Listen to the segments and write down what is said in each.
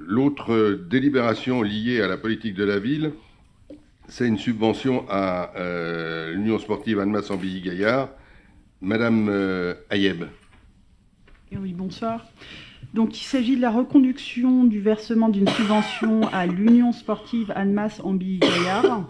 L'autre délibération liée à la politique de la ville, c'est une subvention à l'Union sportive Annemasse-Ambilly-Gaillard. Madame Ayeb. Oui, bonsoir. Donc, il s'agit de la reconduction du versement d'une subvention à l'Union sportive Annemasse-Ambilly-Gaillard.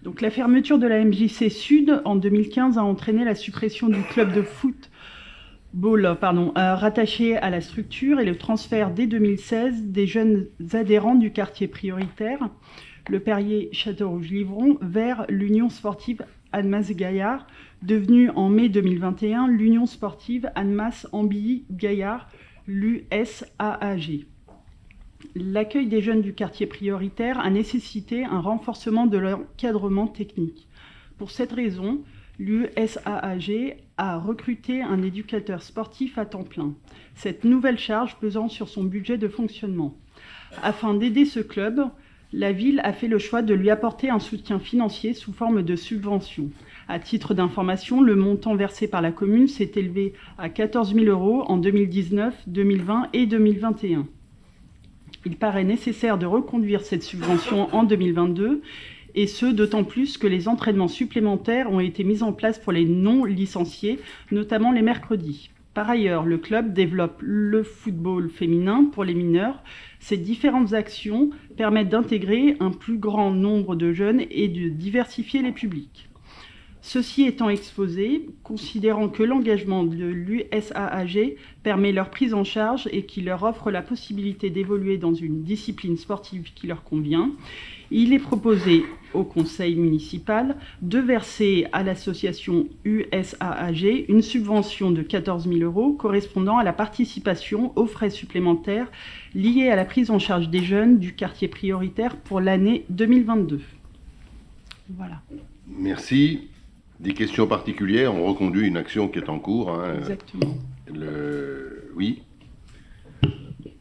Donc, la fermeture de la MJC Sud en 2015 a entraîné la suppression du club de football rattaché à la structure et le transfert dès 2016 des jeunes adhérents du quartier prioritaire, le Perrier-Châteaurouge-Livron, vers l'Union sportive Annemasse-Gaillard, devenue en mai 2021 l'Union sportive Annemasse-Ambilly-Gaillard, l'USAAG. L'accueil des jeunes du quartier prioritaire a nécessité un renforcement de l'encadrement technique. Pour cette raison, l'USAAG a recruté un éducateur sportif à temps plein, cette nouvelle charge pesant sur son budget de fonctionnement. Afin d'aider ce club, la ville a fait le choix de lui apporter un soutien financier sous forme de subvention. À titre d'information, le montant versé par la commune s'est élevé à 14 000 € en 2019, 2020 et 2021. Il paraît nécessaire de reconduire cette subvention en 2022, et ce, d'autant plus que les entraînements supplémentaires ont été mis en place pour les non-licenciés, notamment les mercredis. Par ailleurs, le club développe le football féminin pour les mineurs. Ces différentes actions permettent d'intégrer un plus grand nombre de jeunes et de diversifier les publics. Ceci étant exposé, considérant que l'engagement de l'USAAG permet leur prise en charge et qui leur offre la possibilité d'évoluer dans une discipline sportive qui leur convient, il est proposé au conseil municipal de verser à l'association USAAG une subvention de 14 000 € correspondant à la participation aux frais supplémentaires liés à la prise en charge des jeunes du quartier prioritaire pour l'année 2022. Voilà. Merci. Des questions particulières? On reconduit une action qui est en cours. Exactement. Oui.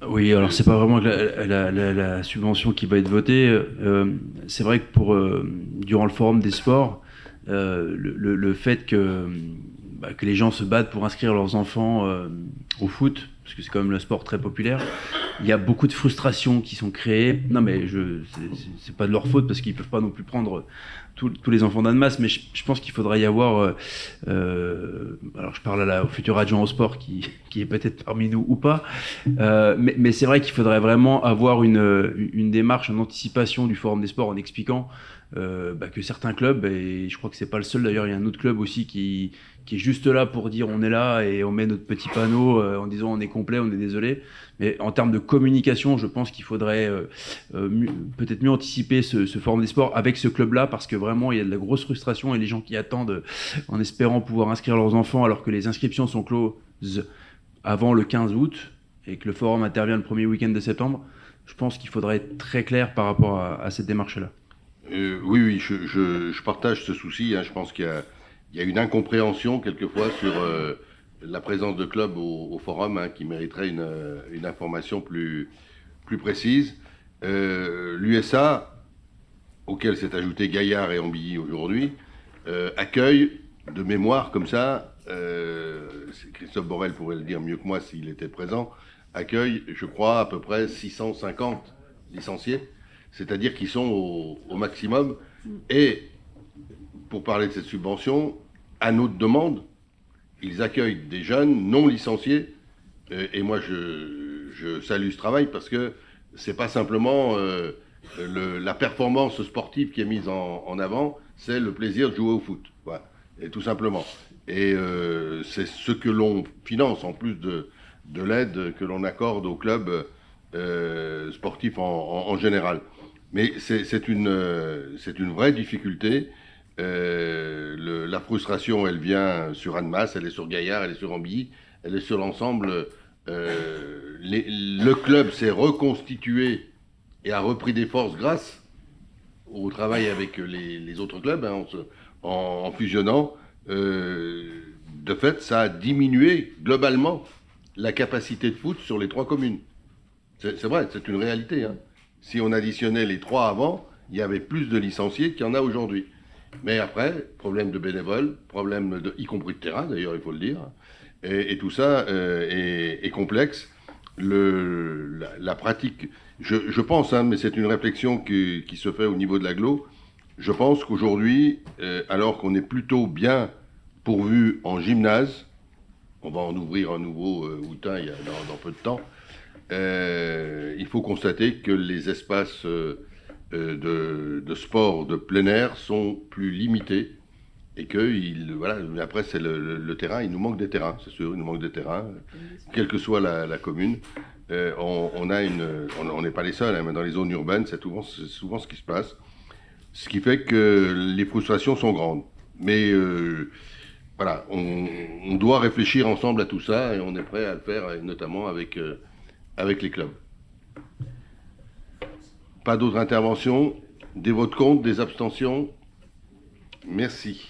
Oui, alors c'est pas vraiment la subvention qui va être votée. C'est vrai que durant le forum des sports, le fait que les gens se battent pour inscrire leurs enfants au foot, parce que c'est quand même le sport très populaire, il y a beaucoup de frustrations qui sont créées. Non mais c'est pas de leur faute parce qu'ils peuvent pas non plus prendre tous les enfants d'Annemasse, mais je pense qu'il faudrait y avoir, alors je parle au futur adjoint au sport qui est peut-être parmi nous ou pas, mais c'est vrai qu'il faudrait vraiment avoir une démarche en anticipation du forum des sports en expliquant que certains clubs, et je crois que c'est pas le seul d'ailleurs, il y a un autre club aussi qui est juste là pour dire on est là et on met notre petit panneau en disant on est complet, on est désolé. Mais en termes de communication, je pense qu'il faudrait peut-être mieux anticiper ce forum des sports avec ce club-là, parce que vraiment il y a de la grosse frustration et les gens qui attendent en espérant pouvoir inscrire leurs enfants alors que les inscriptions sont closes avant le 15 août et que le forum intervient le premier week-end de septembre. Je pense qu'il faudrait être très clair par rapport à cette démarche-là. Oui, je partage ce souci. Je pense qu'il y a une incompréhension quelquefois sur la présence de clubs au forum qui mériterait une information plus précise. L'USA, auquel s'est ajouté Gaillard et Ambilly aujourd'hui, accueille de mémoire comme ça, Christophe Borel pourrait le dire mieux que moi s'il était présent, accueille, je crois, à peu près 650 licenciés, c'est-à-dire qu'ils sont au maximum. Et pour parler de cette subvention, à notre demande, ils accueillent des jeunes non licenciés. Et moi, je salue ce travail parce que c'est pas simplement la performance sportive qui est mise en avant, c'est le plaisir de jouer au foot. Voilà. Et tout simplement. Et c'est ce que l'on finance en plus de l'aide que l'on accorde aux clubs sportifs en général. Mais c'est une vraie difficulté. La frustration, elle vient sur Annemasse, elle est sur Gaillard, elle est sur Ambilly, elle est sur l'ensemble. Le club s'est reconstitué et a repris des forces grâce au travail avec les autres clubs, en fusionnant. De fait, ça a diminué globalement la capacité de foot sur les 3 communes. C'est vrai, c'est une réalité. Si on additionnait les 3 avant, il y avait plus de licenciés qu'il y en a aujourd'hui. Mais après, problème de bénévoles, problème y compris de terrain d'ailleurs, il faut le dire, et tout ça est complexe. La pratique, je pense, hein, mais c'est une réflexion qui se fait au niveau de l'agglo. Je pense qu'aujourd'hui, alors qu'on est plutôt bien pourvu en gymnase, on va en ouvrir un nouveau Houtin dans peu de temps, il faut constater que les espaces de sport de plein air sont plus limités et que, voilà, après c'est le terrain, il nous manque des terrains, c'est sûr, il nous manque des terrains, quelle que soit la commune. On n'est pas les seuls, hein, mais dans les zones urbaines, c'est souvent ce qui se passe. Ce qui fait que les frustrations sont grandes. Mais voilà, on doit réfléchir ensemble à tout ça et on est prêt à le faire, notamment avec les clubs. Pas d'autres interventions? Des votes contre, des abstentions? Merci.